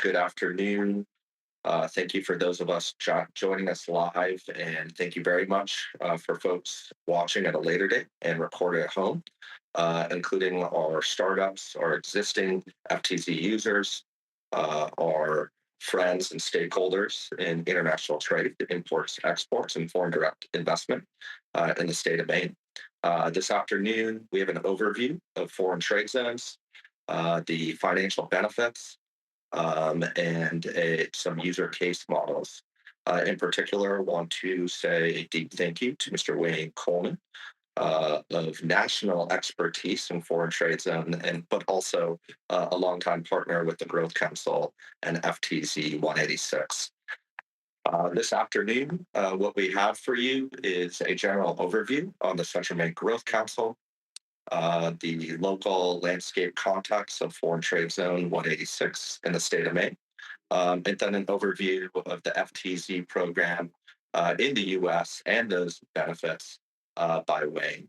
Good afternoon. Thank you for those of us joining us live, and thank you very much for folks watching at a later date and recorded at home, including our startups, our existing FTZ users, our friends and stakeholders in international trade, imports, exports, and foreign direct investment in the state of Maine. This afternoon, we have an overview of foreign trade zones, the financial benefits, and some user case models. In particular, I want to say a deep thank you to Mr. Wayne Coleman of national expertise in foreign trade zone, but also a longtime partner with the Growth Council and FTZ 186. This afternoon, what we have for you is a general overview on the Central Maine Growth Council, the local landscape context of Foreign Trade Zone 186 in the state of Maine, and then an overview of the FTZ program in the US and those benefits by Wayne.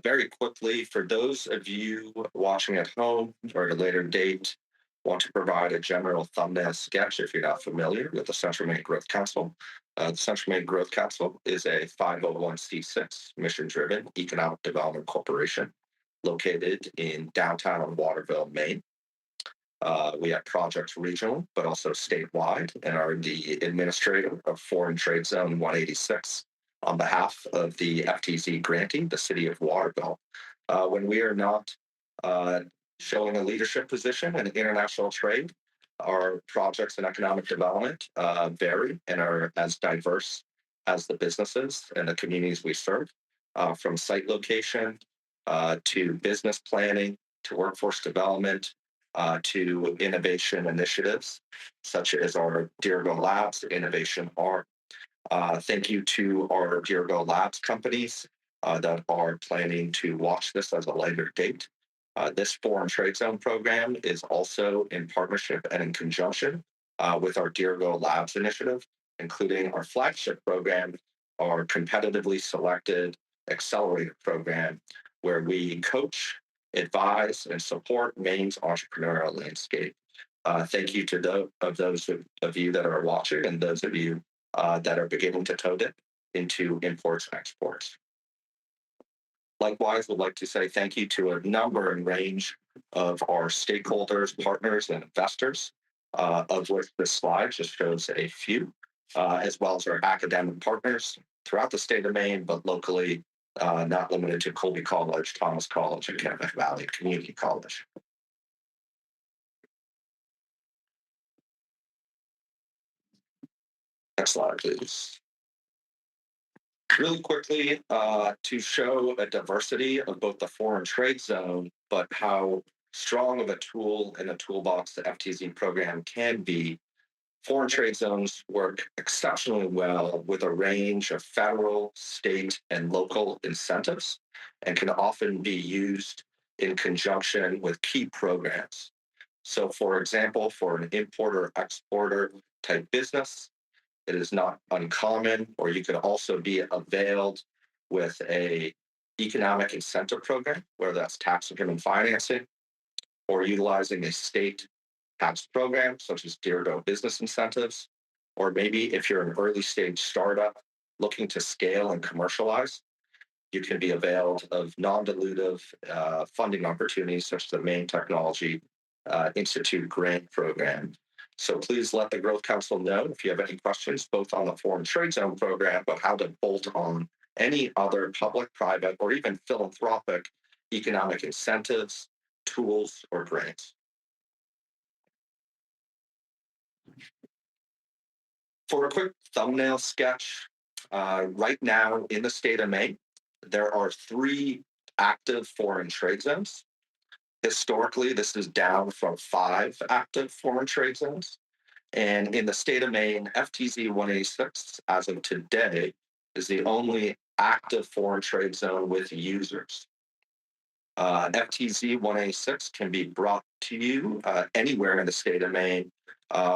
Very quickly, for those of you watching at home or at a later date, want to provide a general thumbnail sketch if you're not familiar with the Central Maine Growth Council. The Central Maine Growth Council is a 501c6 mission-driven economic development corporation located in downtown Waterville, Maine. We have projects regional, but also statewide, and are the administrator of Foreign Trade Zone 186 on behalf of the FTZ grantee, the city of Waterville. When we are not showing a leadership position in international trade, our projects in economic development vary and are as diverse as the businesses and the communities we serve, from site location to business planning to workforce development to innovation initiatives, such as our Dirigo Labs Innovation Arm. Thank you to our Dirigo Labs companies that are planning to watch this as a later date. This Foreign Trade Zone program is also in partnership and in conjunction with our Dirigo Labs initiative, including our flagship program, our competitively selected accelerator program, where we coach, advise, and support Maine's entrepreneurial landscape. Thank you to those of you that are watching and those of you that are beginning to toe dip into imports and exports. Likewise, we'd like to say thank you to a number and range of our stakeholders, partners, and investors, of which this slide just shows a few, as well as our academic partners throughout the state of Maine, but locally, not limited to Colby College, Thomas College, and Kennebec Valley Community College. Next slide, please. Really quickly, to show a diversity of both the foreign trade zone, but how strong of a tool in a toolbox the FTZ program can be. Foreign trade zones work exceptionally well with a range of federal, state, and local incentives, and can often be used in conjunction with key programs. So, for example, for an importer-exporter type business, it is not uncommon, or you could also be availed with a economic incentive program, whether that's tax-driven financing, or utilizing a state tax program, such as Dirigo business incentives, or maybe if you're an early stage startup looking to scale and commercialize, you can be availed of non-dilutive funding opportunities, such as the Maine Technology Institute grant program. So please let the Growth Council know if you have any questions, both on the Foreign Trade Zone program, but how to bolt on any other public, private, or even philanthropic economic incentives, tools, or grants. For a quick thumbnail sketch, right now in the state of Maine, there are 3 active foreign trade zones. Historically, this is down from 5 active foreign trade zones. And in the state of Maine, FTZ 186, as of today, is the only active foreign trade zone with users. FTZ 186 can be brought to you anywhere in the state of Maine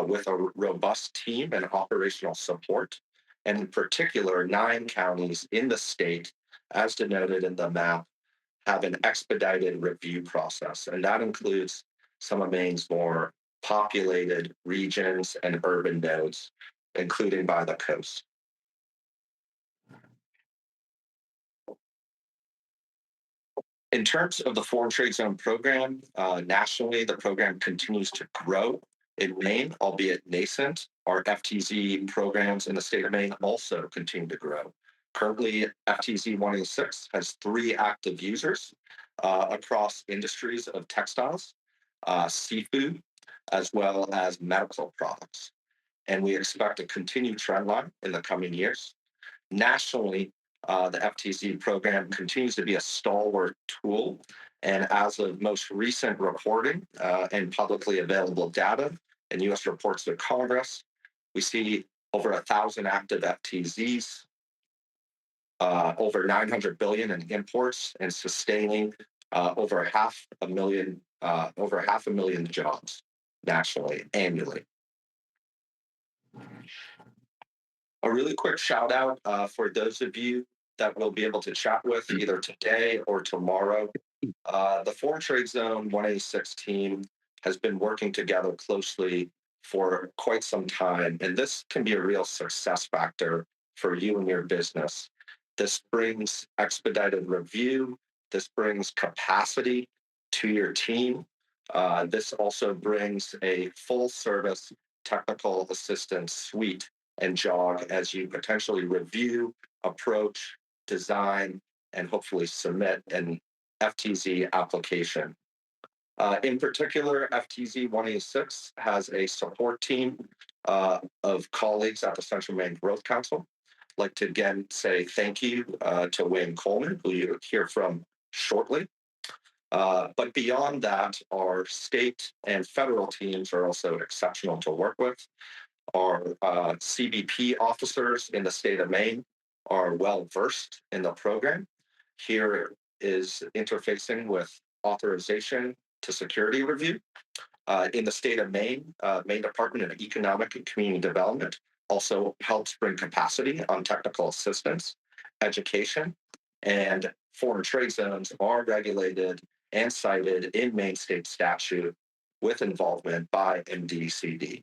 with a robust team and operational support. And in particular, 9 counties in the state, as denoted in the map, have an expedited review process. And that includes some of Maine's more populated regions and urban nodes, including by the coast. In terms of the Foreign Trade Zone program, nationally, the program continues to grow in Maine, albeit nascent. Our FTZ programs in the state of Maine also continue to grow. Currently, FTZ 186 has 3 active users across industries of textiles, seafood, as well as medical products. And we expect a continued trend line in the coming years. Nationally, the FTZ program continues to be a stalwart tool. And as of most recent reporting and publicly available data and U.S. reports to Congress, we see over 1,000 active FTZs, over 900 billion in imports, and sustaining over half a million jobs nationally annually. A really quick shout out for those of you that we'll be able to chat with either today or tomorrow. The Foreign Trade Zone 186 team has been working together closely for quite some time, and this can be a real success factor for you and your business. This brings expedited review, this brings capacity to your team. This also brings a full service technical assistance suite and jog as you potentially review, approach, design, and hopefully submit an FTZ application. In particular, FTZ 186 has a support team of colleagues at the Central Maine Growth Council. I'd like to again say thank you to Wayne Coleman, who you'll hear from shortly. But beyond that, our state and federal teams are also exceptional to work with. Our CBP officers in the state of Maine are well versed in the program. Here is interfacing with authorization to security review. In the state of Maine, Maine Department of Economic and Community Development also helps bring capacity on technical assistance, education, and foreign trade zones are regulated and cited in Maine state statute with involvement by MDCD.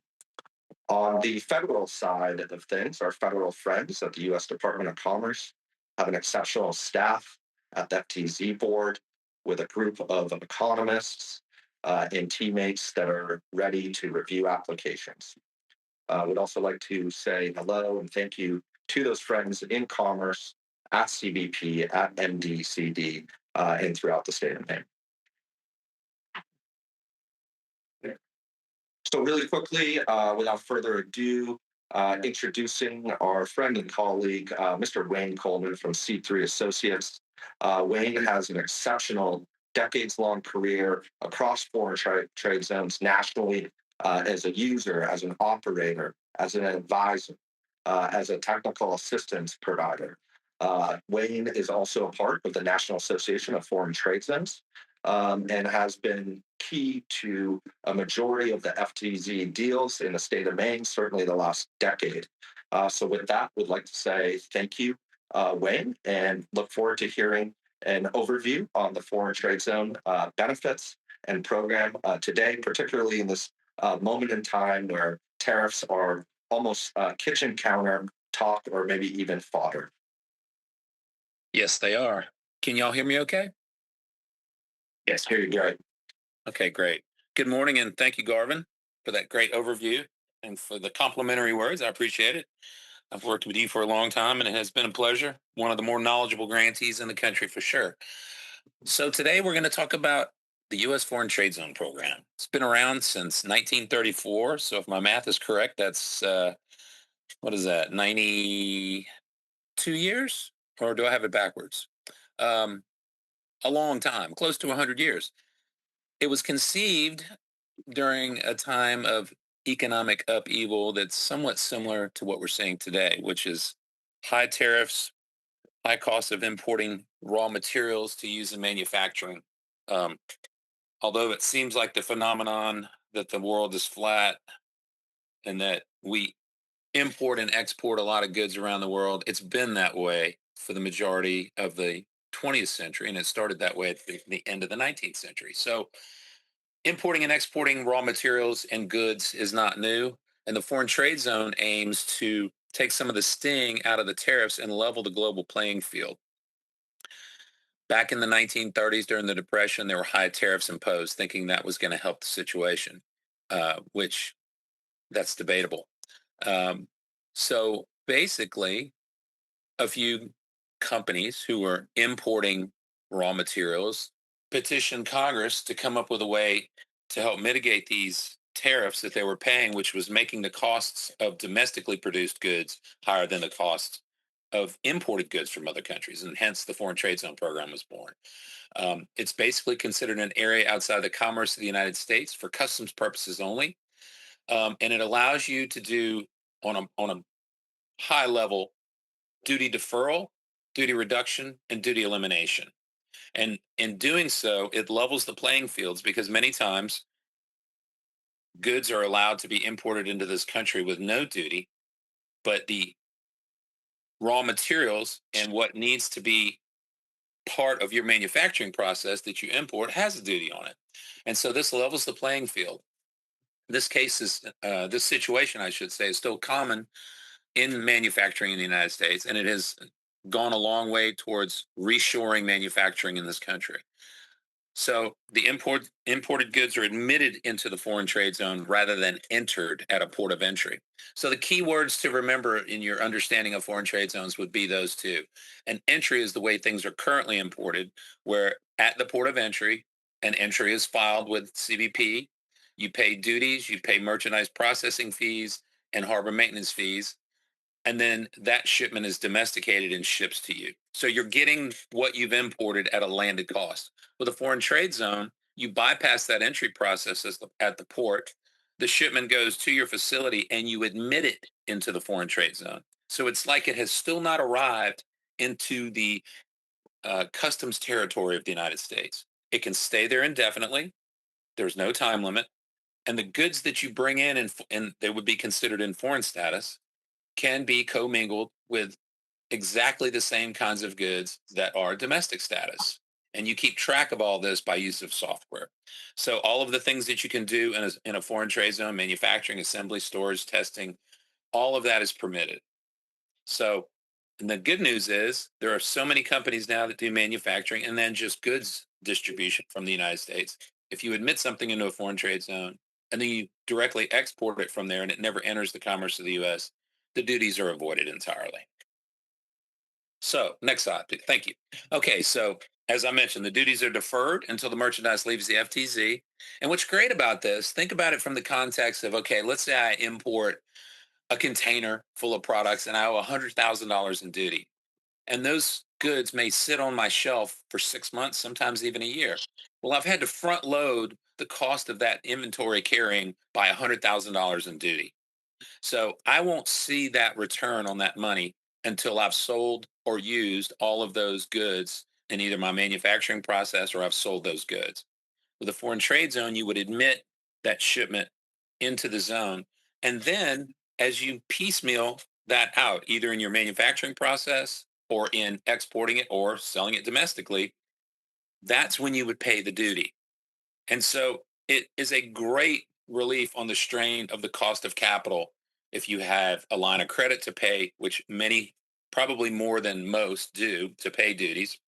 On the federal side of things, our federal friends at the U.S. Department of Commerce have an exceptional staff at the FTZ board with a group of economists and teammates that are ready to review applications. I would also like to say hello and thank you to those friends in commerce at CBP, at MDCD, and throughout the state of Maine. So really quickly, without further ado, introducing our friend and colleague, Mr. Wayne Coleman from C3 Associates. Wayne has an exceptional decades-long career across foreign trade zones nationally as a user, as an operator, as an advisor, as a technical assistance provider. Wayne is also a part of the National Association of Foreign Trade Zones and has been key to a majority of the FTZ deals in the state of Maine, certainly the last decade. So with that, we'd like to say thank you, Wayne, and look forward to hearing an overview on the foreign trade zone benefits and program today, particularly in this moment in time where tariffs are almost kitchen counter talk or maybe even fodder. Yes, they are. Can y'all hear me okay? Yes, here you go. Okay, great. Good morning, and thank you, Garvin, for that great overview and for the complimentary words. I appreciate it. I've worked with you for a long time, and it has been a pleasure. One of the more knowledgeable grantees in the country for sure. So today we're going to talk about the U.S. Foreign Trade Zone Program. It's been around since 1934. So if my math is correct, that's, what is that, 92 years? Or do I have it backwards? Um, a long time, close to 100 years. It was conceived during a time of economic upheaval that's somewhat similar to what we're seeing today, which is high tariffs, high cost of importing raw materials to use in manufacturing. Um, Although it seems like the phenomenon that the world is flat and that we import and export a lot of goods around the world, it's been that way for the majority of the 20th century, and it started that way at the end of the 19th century. So Importing and exporting raw materials and goods is not new, and the Foreign Trade Zone aims to take some of the sting out of the tariffs and level the global playing field. Back in the 1930s, during the Depression, there were high tariffs imposed, thinking that was going to help the situation, which that's debatable. Um, so basically, a few companies who were importing raw materials petitioned Congress to come up with a way to help mitigate these tariffs that they were paying, which was making the costs of domestically produced goods higher than the cost of imported goods from other countries. And hence the Foreign Trade Zone program was born. It's basically considered an area outside the commerce of the United States for customs purposes only. And it allows you to do on a high level duty deferral, duty reduction, and duty elimination. And in doing so, it levels the playing fields because many times goods are allowed to be imported into this country with no duty, but the raw materials and what needs to be part of your manufacturing process that you import has a duty on it. And so this levels the playing field. This situation, I should say, is still common in manufacturing in the United States, and it has gone a long way towards reshoring manufacturing in this country. So the imported goods are admitted into the foreign trade zone rather than entered at a port of entry. So the key words to remember in your understanding of foreign trade zones would be those two. An entry is the way things are currently imported, where at the port of entry, an entry is filed with CBP. You pay duties, you pay merchandise processing fees, and harbor maintenance fees, and then that shipment is domesticated and ships to you. So you're getting what you've imported at a landed cost. With a foreign trade zone, you bypass that entry process at the port. The shipment goes to your facility and you admit it into the foreign trade zone. So it's like it has still not arrived into the customs territory of the United States. It can stay there indefinitely. There's no time limit. And the goods that you bring in, and they would be considered in foreign status, can be commingled with exactly the same kinds of goods that are domestic status. And you keep track of all this by use of software. So all of the things that you can do in a foreign trade zone, manufacturing, assembly, storage, testing, all of that is permitted. So, and the good news is there are so many companies now that do manufacturing and then just goods distribution from the United States. If you admit something into a foreign trade zone and then you directly export it from there and it never enters the commerce of the US, the duties are avoided entirely. So, next slide, please. Thank you. Okay, so as I mentioned, the duties are deferred until the merchandise leaves the FTZ. And what's great about this, think about it from the context of okay, let's say I import a container full of products and I owe $100,000 in duty. And those goods may sit on my shelf for 6 months, sometimes even a year. Well, I've had to front load the cost of that inventory carrying by $100,000 in duty. So I won't see that return on that money until I've sold or used all of those goods in either my manufacturing process or I've sold those goods. With a foreign trade zone, you would admit that shipment into the zone. And then as you piecemeal that out, either in your manufacturing process or in exporting it or selling it domestically, that's when you would pay the duty. And so it is a great relief on the strain of the cost of capital if you have a line of credit to pay, which many, probably more than most, do to pay duties.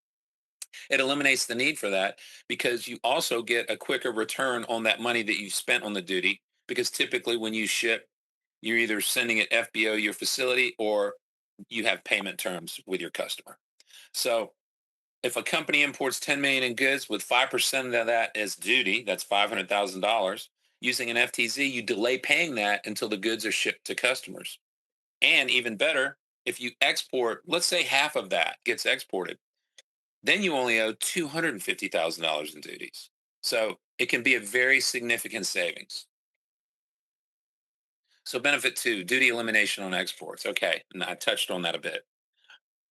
It eliminates the need for that because you also get a quicker return on that money that you spent on the duty. Because typically, when you ship, you're either sending it FBO your facility or you have payment terms with your customer. So if a company imports 10 million in goods with 5% of that as duty, that's $500,000. Using an FTZ, you delay paying that until the goods are shipped to customers. And even better, if you export, let's say half of that gets exported, then you only owe $250,000 in duties. So it can be a very significant savings. So benefit two, duty elimination on exports. Okay, and I touched on that a bit.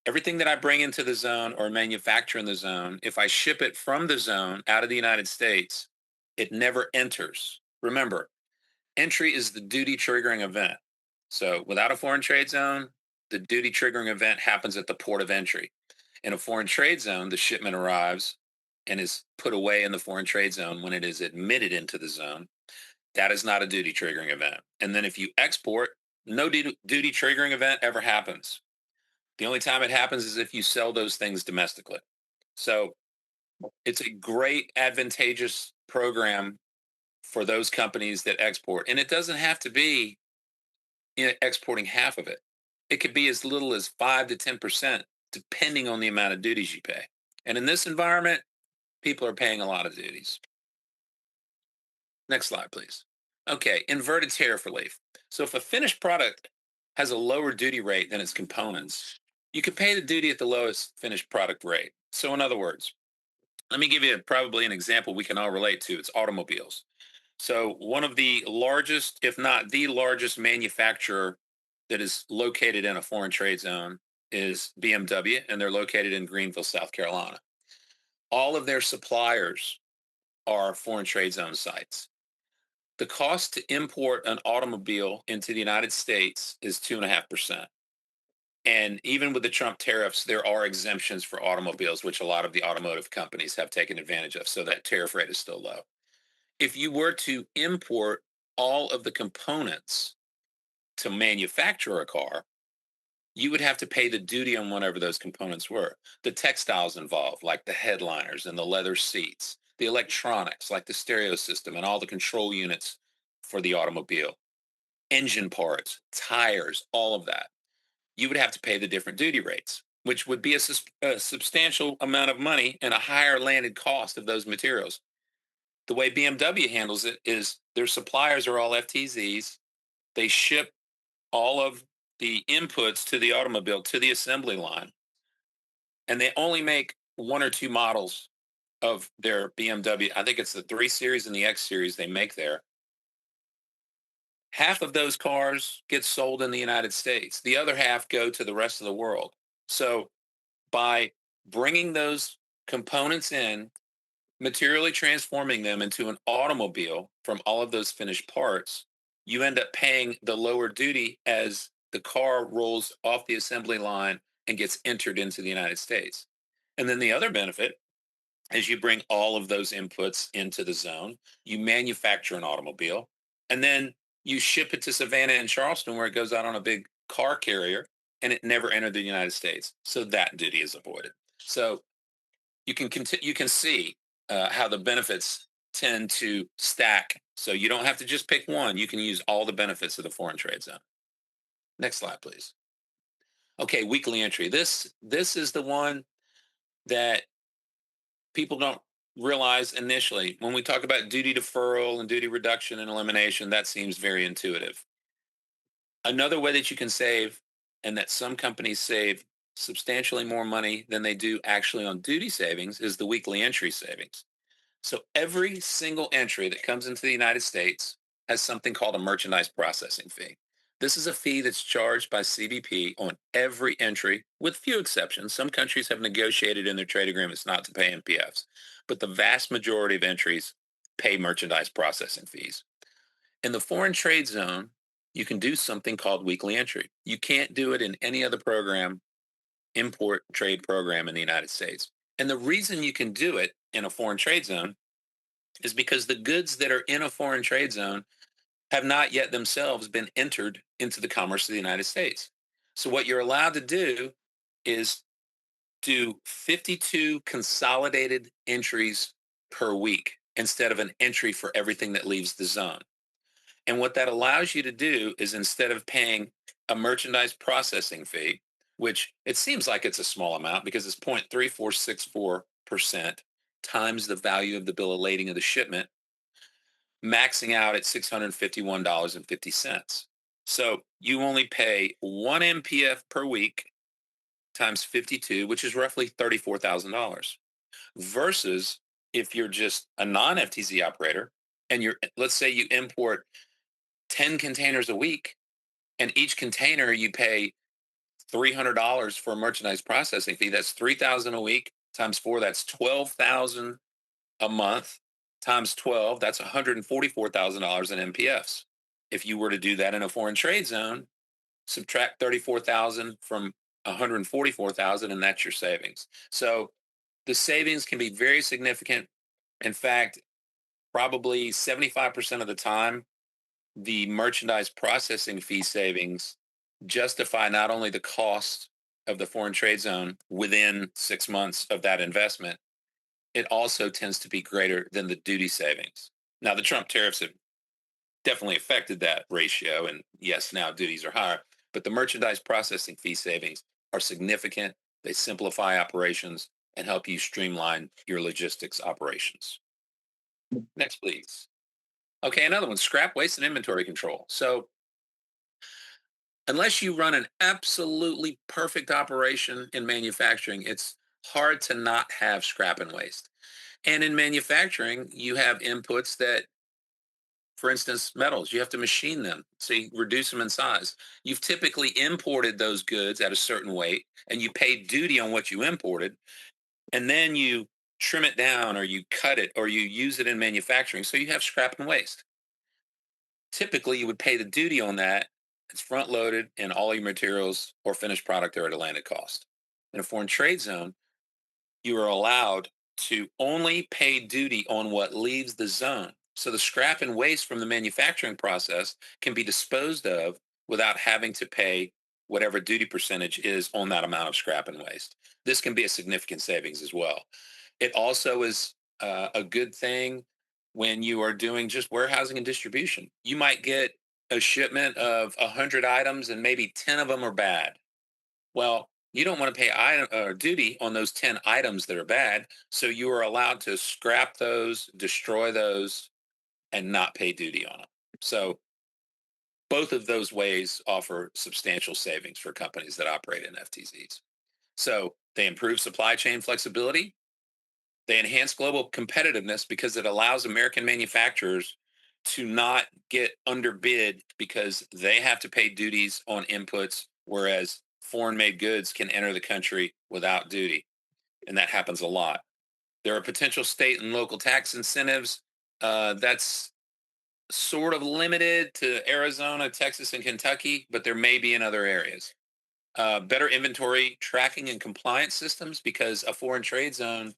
Everything that I bring into the zone or manufacture in the zone, if I ship it from the zone out of the United States, it never enters. Remember, entry is the duty triggering event. So without a foreign trade zone, the duty triggering event happens at the port of entry. In a foreign trade zone, the shipment arrives and is put away in the foreign trade zone when it is admitted into the zone, that is not a duty triggering event. And then if you export, no duty triggering event ever happens. The only time it happens is if you sell those things domestically. So it's a great advantageous program for those companies that export. And it doesn't have to be exporting half of it. It could be as little as 5 to 10%, depending on the amount of duties you pay. And in this environment, people are paying a lot of duties. Next slide, please. Okay, inverted tariff relief. So if a finished product has a lower duty rate than its components, you can pay the duty at the lowest finished product rate. So in other words, let me give you probably an example we can all relate to. It's automobiles. So one of the largest, if not the largest manufacturer that is located in a foreign trade zone is BMW, and they're located in Greenville, South Carolina. All of their suppliers are foreign trade zone sites. The cost to import an automobile into the United States is 2.5%. And even with the Trump tariffs, there are exemptions for automobiles, which a lot of the automotive companies have taken advantage of. So that tariff rate is still low. If you were to import all of the components to manufacture a car, you would have to pay the duty on whatever those components were. The textiles involved, like the headliners and the leather seats, the electronics, like the stereo system and all the control units for the automobile, engine parts, tires, all of that. You would have to pay the different duty rates, which would be a substantial amount of money and a higher landed cost of those materials. The way BMW handles it is their suppliers are all FTZs. They ship all of the inputs to the automobile to the assembly line, and they only make one or two models of their BMW. I think it's the 3 Series and the X Series they make there. Half of those cars get sold in the United States. The other half go to the rest of the world. So by bringing those components in, materially transforming them into an automobile from all of those finished parts, you end up paying the lower duty as the car rolls off the assembly line and gets entered into the United States. And then the other benefit is you bring all of those inputs into the zone, you manufacture an automobile, and then you ship it to Savannah and Charleston where it goes out on a big car carrier and it never entered the United States. So that duty is avoided. So you can see how the benefits tend to stack. So you don't have to just pick one. You can use all the benefits of the foreign trade zone. Next slide, please. Okay, weekly entry. This is the one that people don't realize initially. When we talk about duty deferral and duty reduction and elimination, that seems very intuitive. Another way that you can save, and that some companies save substantially more money than they do actually on duty savings, is the weekly entry savings. So every single entry that comes into the United States has something called a merchandise processing fee. This is a fee that's charged by CBP on every entry, with few exceptions. Some countries have negotiated in their trade agreements not to pay MPFs, but the vast majority of entries pay merchandise processing fees. In the foreign trade zone, you can do something called weekly entry. You can't do it in any other program, import trade program in the United States. And the reason you can do it in a foreign trade zone is because the goods that are in a foreign trade zone have not yet themselves been entered into the commerce of the United States. So what you're allowed to do is do 52 consolidated entries per week instead of an entry for everything that leaves the zone. And what that allows you to do is, instead of paying a merchandise processing fee, which it seems like it's a small amount because it's 0.3464% times the value of the bill of lading of the shipment, maxing out at $651.50. So you only pay one MPF per week times 52, which is roughly $34,000. Versus if you're just a non FTZ operator and let's say you import 10 containers a week, and each container you pay $300 for a merchandise processing fee. That's 3,000 a week times 4. That's 12,000 a month times 12. That's $144,000 in MPFs. If you were to do that in a foreign trade zone, subtract 34,000 from 144,000, and that's your savings. So The savings can be very significant. In fact, probably 75% of the time, the merchandise processing fee savings justify not only the cost of the foreign trade zone within 6 months of that investment, it also tends to be greater than the duty savings. Now, the Trump tariffs have definitely affected that ratio. And yes, now duties are higher, but the merchandise processing fee savings are significant. They simplify operations and help you streamline your logistics operations. Next, please. Okay, another one, scrap waste and inventory control. So, unless you run an absolutely perfect operation in manufacturing, it's hard to not have scrap and waste. And in manufacturing, you have inputs that, for instance, metals, you have to machine them. So you reduce them in size. You've typically imported those goods at a certain weight and you pay duty on what you imported. And then you trim it down or you cut it or you use it in manufacturing. So you have scrap and waste. Typically, you would pay the duty on that. It's front loaded and all your materials or finished product are at a landed cost. In a foreign trade zone, you are allowed to only pay duty on what leaves the zone. So the scrap and waste from the manufacturing process can be disposed of without having to pay whatever duty percentage is on that amount of scrap and waste. This can be a significant savings as well. It also is a good thing when you are doing just warehousing and distribution. You might get a shipment of 100 items and maybe 10 of them are bad. Well, you don't want to pay item or duty on those 10 items that are bad. So you are allowed to scrap those, destroy those, and not pay duty on them. So both of those ways offer substantial savings for companies that operate in FTZs. So they improve supply chain flexibility. They enhance global competitiveness because it allows American manufacturers to not get underbid because they have to pay duties on inputs, whereas foreign made goods can enter the country without duty. And that happens a lot. There are potential state and local tax incentives. That's sort of limited to Arizona, Texas, and Kentucky, but there may be in other areas. Better inventory tracking and compliance systems because a foreign trade zone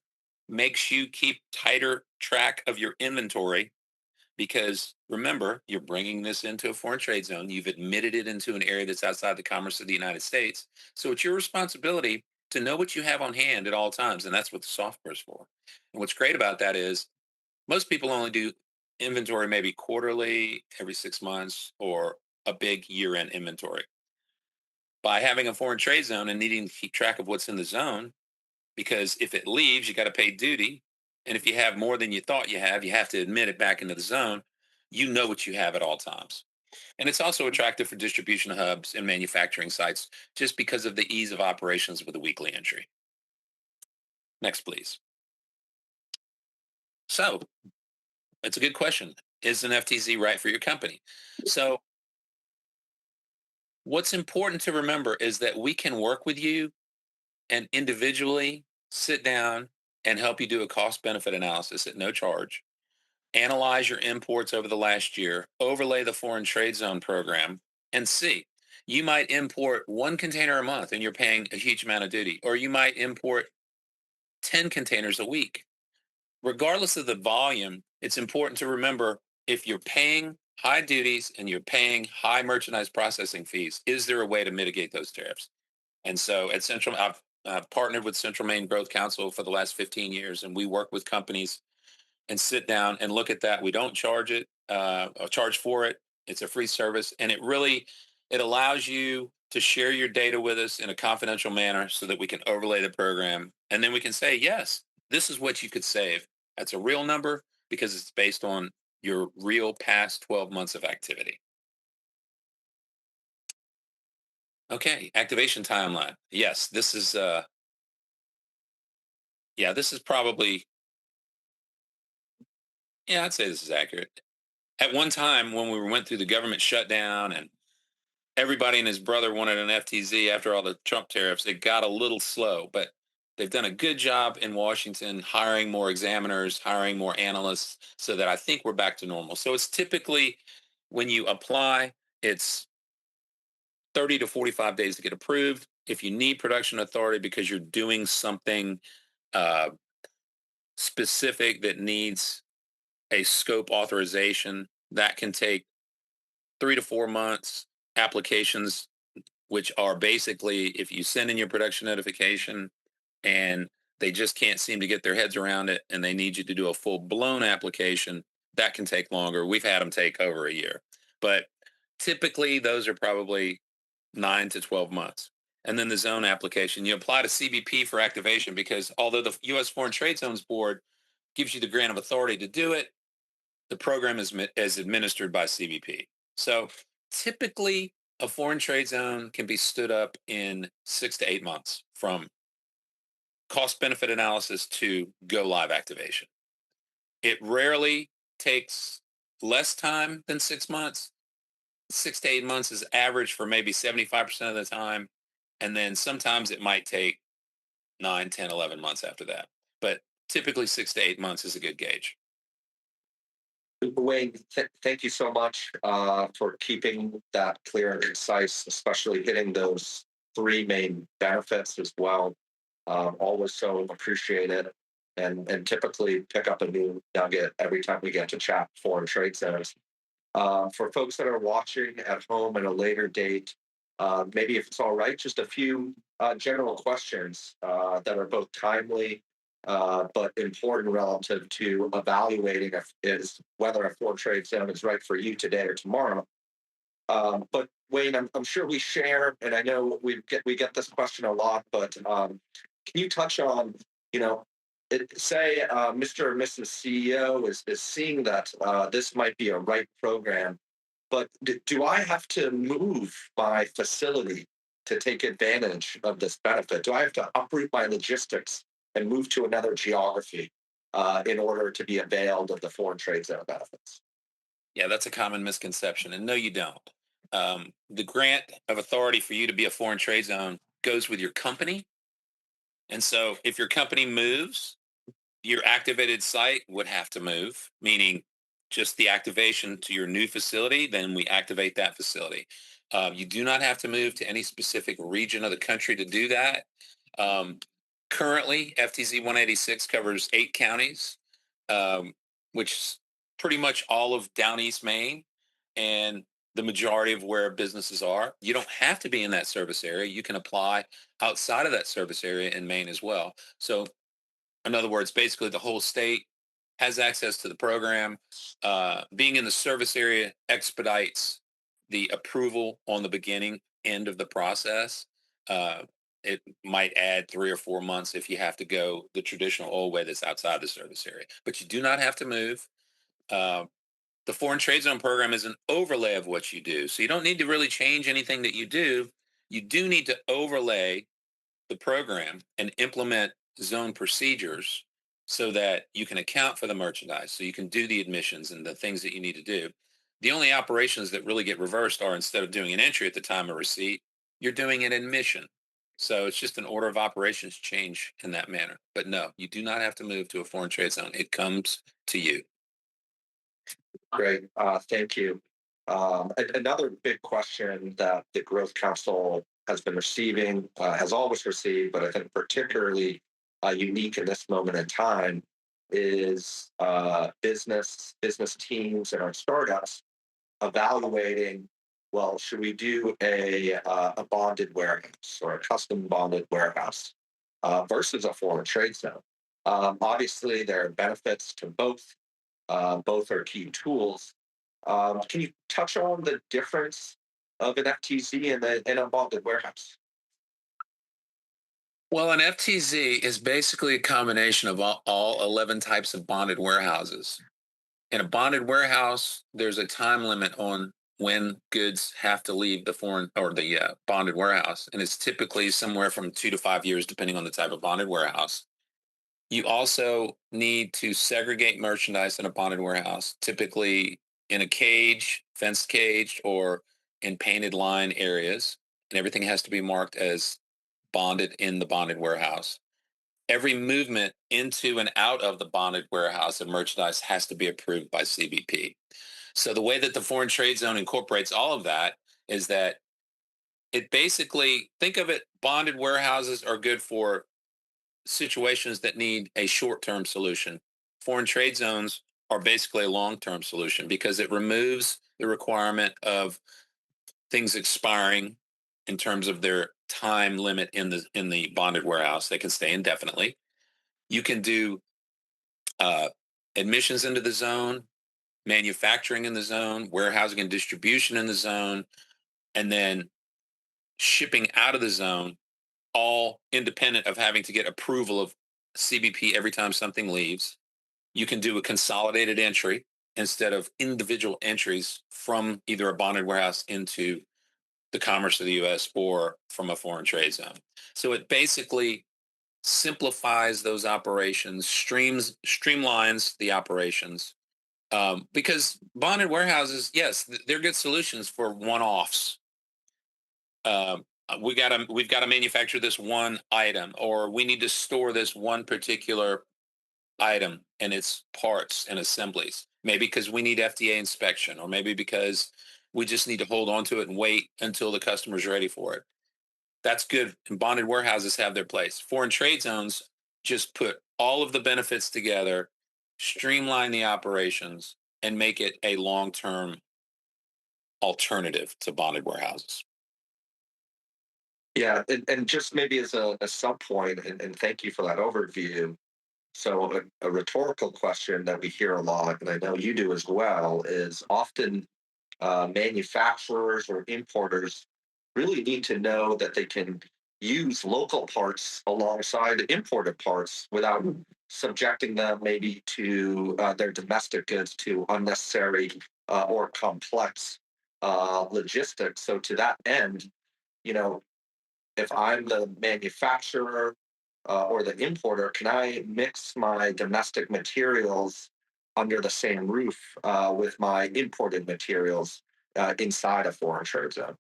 makes you keep tighter track of your inventory because remember, you're bringing this into a foreign trade zone. You've admitted it into an area that's outside the commerce of the United States. So it's your responsibility to know what you have on hand at all times. And that's what the software is for. And what's great about that is most people only do inventory maybe quarterly, every 6 months, or a big year end inventory. By having a foreign trade zone and needing to keep track of what's in the zone, because if it leaves, you got to pay duty. And if you have more than you thought you have to admit it back into the zone. You know what you have at all times. And it's also attractive for distribution hubs and manufacturing sites just because of the ease of operations with a weekly entry. Next, please. So it's a good question. Is an FTZ right for your company? So what's important to remember is that we can work with you and individually sit down and help you do a cost benefit analysis at no charge, analyze your imports over the last year, overlay the foreign trade zone program, and see. You might import one container a month and you're paying a huge amount of duty, or you might import 10 containers a week. Regardless of the volume, it's important to remember if you're paying high duties and you're paying high merchandise processing fees, is there a way to mitigate those tariffs? And so at Central, I've partnered with Central Maine Growth Council for the last 15 years, and we work with companies and sit down and look at that. We don't charge it, or charge for it. It's a free service, and it allows you to share your data with us in a confidential manner so that we can overlay the program, and then we can say, yes, this is what you could save. That's a real number because it's based on your real past 12 months of activity. Okay, activation timeline. Yes, this is probably, yeah, I'd say this is accurate. At one time when we went through the government shutdown and everybody and his brother wanted an FTZ after all the Trump tariffs, it got a little slow, but they've done a good job in Washington hiring more examiners, hiring more analysts so that I think we're back to normal. So it's typically when you apply, it's 30 to 45 days to get approved. If you need production authority because you're doing something uh, specific that needs a scope authorization, that can take 3 to 4 months. Applications, which are basically if you send in your production notification and they just can't seem to get their heads around it and they need you to do a full blown application, that can take longer. We've had them take over a year, but typically those are probably 9 to 12 months. And then the zone application, you apply to CBP for activation because although the U.S. Foreign Trade Zones Board gives you the grant of authority to do it, the program is administered by CBP. So typically, a foreign trade zone can be stood up in 6 to 8 months from cost benefit analysis to go live activation. It rarely takes less time than 6 months. 6 to 8 months is average for maybe 75% of the time. And then sometimes it might take 9, 10, 11 months after that. But typically 6 to 8 months is a good gauge. Wayne, thank you so much for keeping that clear and concise, especially hitting those three main benefits as well. Always so appreciated, and typically pick up a new nugget every time we get to chat foreign trade centers. For folks that are watching at home at a later date, maybe if it's all right, just a few general questions that are both timely but important relative to evaluating if is whether a foreign trade zone is right for you today or tomorrow. But Wayne, I'm sure we share, and I know we get this question a lot. But can you touch on, you know, say Mr. or Mrs. CEO is seeing that this might be a right program, but do I have to move my facility to take advantage of this benefit? Do I have to uproot my logistics and move to another geography in order to be availed of the foreign trade zone benefits? Yeah, that's a common misconception. And no, you don't. The grant of authority for you to be a foreign trade zone goes with your company. And so if your company moves, your activated site would have to move, meaning just the activation to your new facility, then we activate that facility. You do not have to move to any specific region of the country to do that. Um, Currently, FTZ 186 covers 8 counties, um, which is pretty much all of down East Maine and the majority of where businesses are. You don't have to be in that service area. You can apply outside of that service area in Maine as well. So in other words, basically the whole state has access to the program. Being in the service area expedites the approval on the beginning end of the process. Uh, it might add 3 or 4 months if you have to go the traditional old way that's outside the service area, but you do not have to move. Uh, the foreign trade zone program is an overlay of what you do. So you don't need to really change anything that you do. You do need to overlay the program and implement zone procedures so that you can account for the merchandise, so you can do the admissions and the things that you need to do. The only operations that really get reversed are instead of doing an entry at the time of receipt, you're doing an admission. So it's just an order of operations change in that manner. But no, you do not have to move to a foreign trade zone. It comes to you. Great, thank you. Another big question that the Growth Council has been receiving, has always received, but I think particularly unique in this moment in time, is business teams and our startups evaluating. Well, should we do a bonded warehouse or a custom bonded warehouse versus a foreign trade zone? Obviously, there are benefits to both. Both are key tools. Can you touch on the difference of an FTZ and a bonded warehouse? Well, an FTZ is basically a combination of all 11 types of bonded warehouses. In a bonded warehouse, there's a time limit on when goods have to leave the foreign or the bonded warehouse, and it's typically somewhere from 2 to 5 years, depending on the type of bonded warehouse. You also need to segregate merchandise in a bonded warehouse, typically in a cage, fenced cage, or in painted line areas, and everything has to be marked as bonded in the bonded warehouse. Every movement into and out of the bonded warehouse of merchandise has to be approved by CBP. So the way that the foreign trade zone incorporates all of that is that it basically, think of it, bonded warehouses are good for situations that need a short-term solution. Foreign trade zones are basically a long-term solution because it removes the requirement of things expiring in terms of their time limit in the bonded warehouse. They can stay indefinitely. You can do uh, admissions into the zone, manufacturing in the zone, warehousing and distribution in the zone, and then shipping out of the zone, all independent of having to get approval of CBP every time something leaves. You can do a consolidated entry instead of individual entries from either a bonded warehouse into the commerce of the US or from a foreign trade zone. So it basically simplifies those operations, streamlines the operations. Because bonded warehouses, yes, they're good solutions for one-offs. We've got to manufacture this one item, or we need to store this one particular item and its parts and assemblies. Maybe because we need FDA inspection, or maybe because we just need to hold on to it and wait until the customer's ready for it. That's good. And bonded warehouses have their place. Foreign trade zones just put all of the benefits together, streamline the operations, and make it a long term alternative to bonded warehouses. Yeah, and just maybe as a sub point, and thank you for that overview. So, a rhetorical question that we hear a lot, and I know you do as well, is often manufacturers or importers really need to know that they can use local parts alongside imported parts without subjecting them maybe to their domestic goods to unnecessary or complex logistics. So, to that end, you know, if I'm the manufacturer or the importer, can I mix my domestic materials under the same roof with my imported materials inside a foreign trade zone?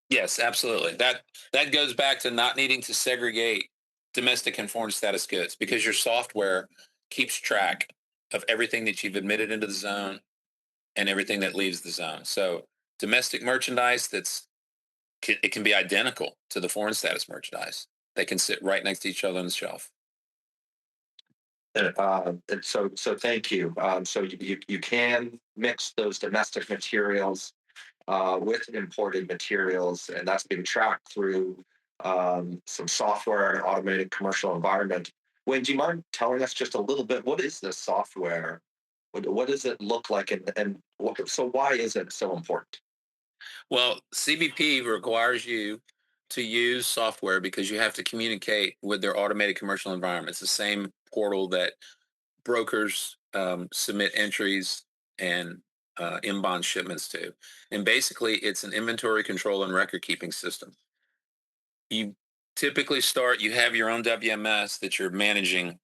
Yes, absolutely. That goes back to not needing to segregate domestic and foreign status goods because your software keeps track of everything that you've admitted into the zone and everything that leaves the zone. So domestic merchandise it can be identical to the foreign status merchandise. They can sit right next to each other on the shelf. And so thank you. So you can mix those domestic materials with imported materials, and that's being tracked through some software and automated commercial environment. Wayne, do you mind telling us just a little bit? What is this software? What does it look like, and so why is it so important? Well, CBP requires you to use software because you have to communicate with their automated commercial environment. It's the same portal that brokers submit entries and inbound shipments to. And basically, it's an inventory control and record keeping system. You typically you have your own WMS that you're managing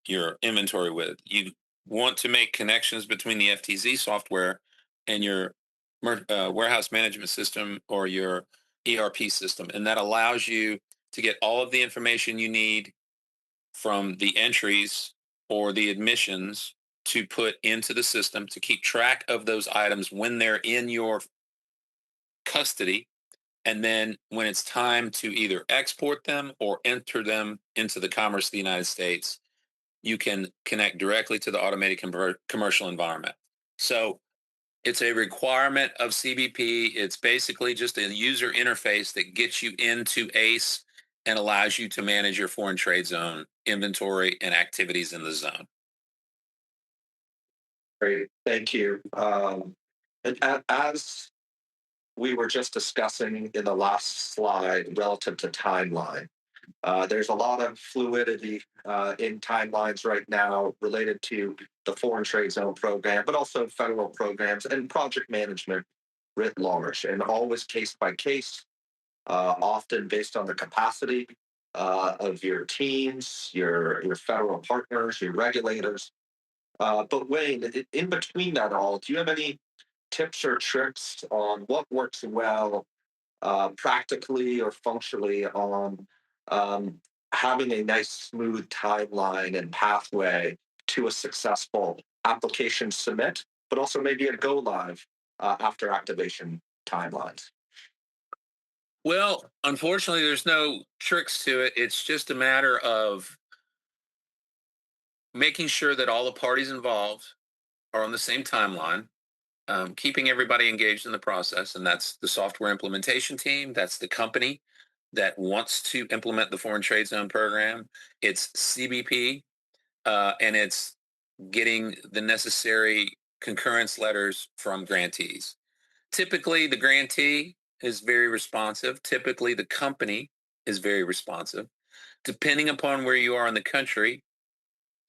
your inventory with. You want to make connections between the FTZ software and your warehouse management system or your ERP system. And that allows you to get all of the information you need from the entries or the admissions to put into the system to keep track of those items when they're in your custody. And then when it's time to either export them or enter them into the commerce of the United States, you can connect directly to the automated commercial environment. So it's a requirement of CBP. It's basically just a user interface that gets you into ACE and allows you to manage your foreign trade zone inventory and activities in the zone. Great, thank you. And as we were just discussing in the last slide relative to timeline. There's a lot of fluidity in timelines right now related to the foreign trade zone program, but also federal programs and project management writ large, and always case by case, often based on the capacity of your teams, your federal partners, your regulators. But Wayne, in between that all, do you have any tips or tricks on what works well practically or functionally on um, having a nice, smooth timeline and pathway to a successful application submit, but also maybe a go live after activation timelines? Well, unfortunately, there's no tricks to it. It's just a matter of making sure that all the parties involved are on the same timeline, keeping everybody engaged in the process. And that's the software implementation team, that's the company that wants to implement the foreign trade zone program, it's CBP, and it's getting the necessary concurrence letters from grantees. Typically, the grantee is very responsive. Typically, the company is very responsive. Depending upon where you are in the country,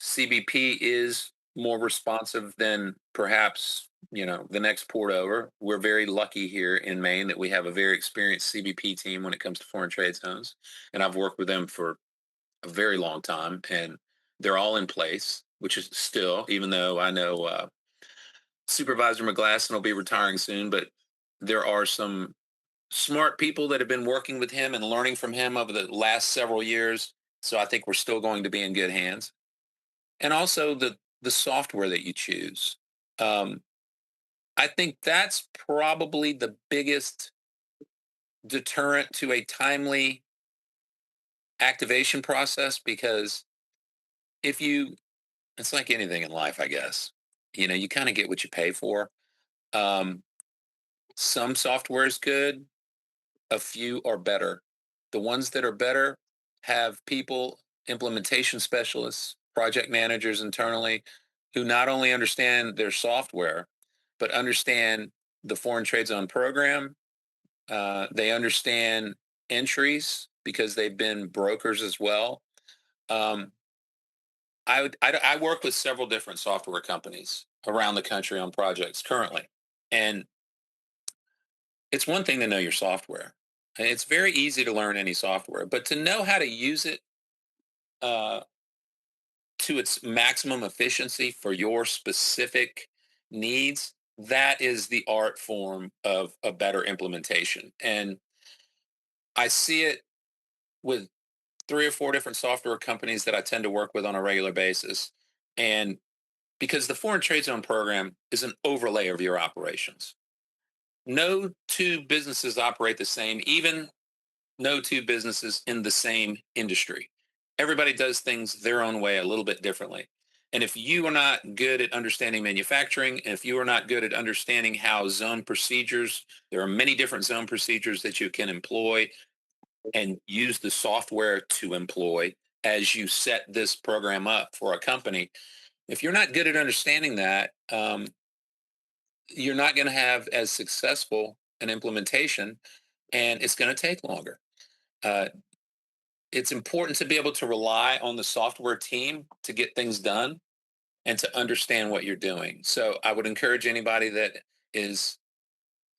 CBP is more responsive than perhaps, the next port over. We're very lucky here in Maine that we have a very experienced CBP team when it comes to foreign trade zones, and I've worked with them for a very long time, and they're all in place. Which is still, even though I know Supervisor McGlasson will be retiring soon, but there are some smart people that have been working with him and learning from him over the last several years. So I think we're still going to be in good hands. And also the software that you choose. Um, I think that's probably the biggest deterrent to a timely activation process, because if you, it's like anything in life, I guess. You kind of get what you pay for. Um, some software is good, a few are better. The ones that are better have people, implementation specialists, project managers internally, who not only understand their software, but understand the foreign trade zone program. They understand entries because they've been brokers as well. Um, I work with several different software companies around the country on projects currently, and it's one thing to know your software. And it's very easy to learn any software, but to know how to use it uh, to its maximum efficiency for your specific needs, that is the art form of a better implementation. And I see it with three or four different software companies that I tend to work with on a regular basis. And because the foreign trade zone program is an overlay of your operations. No two businesses operate the same, even no two businesses in the same industry. Everybody does things their own way a little bit differently. And if you are not good at understanding manufacturing, if you are not good at understanding how zone procedures, there are many different zone procedures that you can employ and use the software to employ as you set this program up for a company. If you're not good at understanding that, you're not going to have as successful an implementation, and it's going to take longer. Uh, it's important to be able to rely on the software team to get things done and to understand what you're doing. So I would encourage anybody that is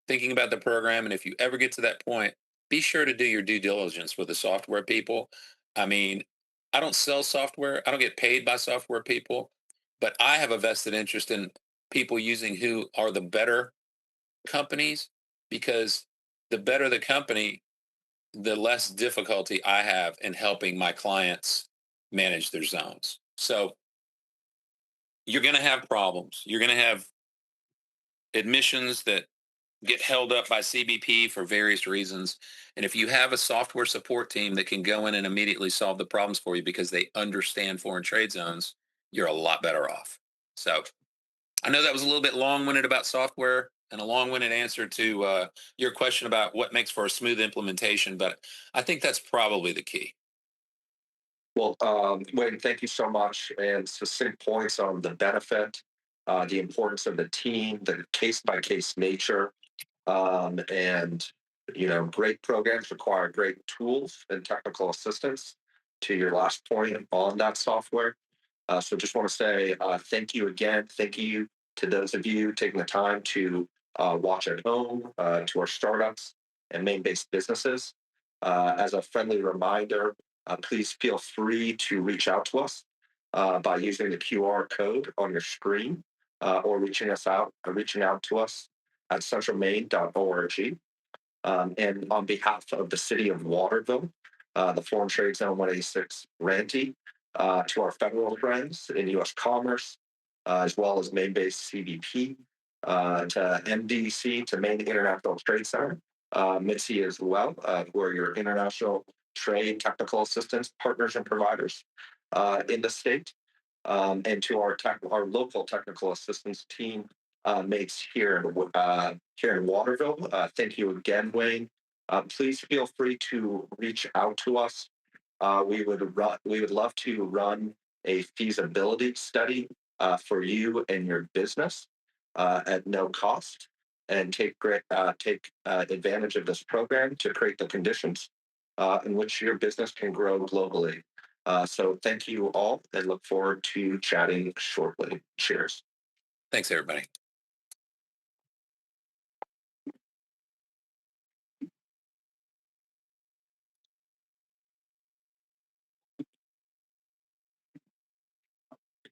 thinking about the program, and if you ever get to that point, be sure to do your due diligence with the software people. I mean, I don't sell software, I don't get paid by software people, but I have a vested interest in people using who are the better companies, because the better the company, the less difficulty I have in helping my clients manage their zones. So you're going to have problems. You're going to have admissions that get held up by CBP for various reasons. And if you have a software support team that can go in and immediately solve the problems for you because they understand foreign trade zones, you're a lot better off. So I know that was a little bit long-winded about software and a long-winded answer to your question about what makes for a smooth implementation, but I think that's probably the key. Well, Wayne, thank you so much. And succinct points on the benefit, the importance of the team, the case by case nature, and great programs require great tools and technical assistance. To your last point on that software, so just want to say thank you again. Thank you to those of you taking the time to watch at home, to our startups and Maine-based businesses. As a friendly reminder, please feel free to reach out to us by using the QR code on your screen, or reaching out to us at centralmaine.org. And on behalf of the city of Waterville, the Foreign Trade Zone 186 grantee, to our federal friends in U.S. Commerce, as well as Maine-based CBP, to MDC, to Maine International Trade Center, MITSI as well, who are your international trade technical assistance partners and providers in the state. and to our local technical assistance team mates here in Waterville. Thank you again, Wayne. Please feel free to reach out to us. We would love to run a feasibility study for you and your business at no cost, and take advantage of this program to create the conditions in which your business can grow globally. So thank you all, and look forward to chatting shortly. Cheers. Thanks, everybody.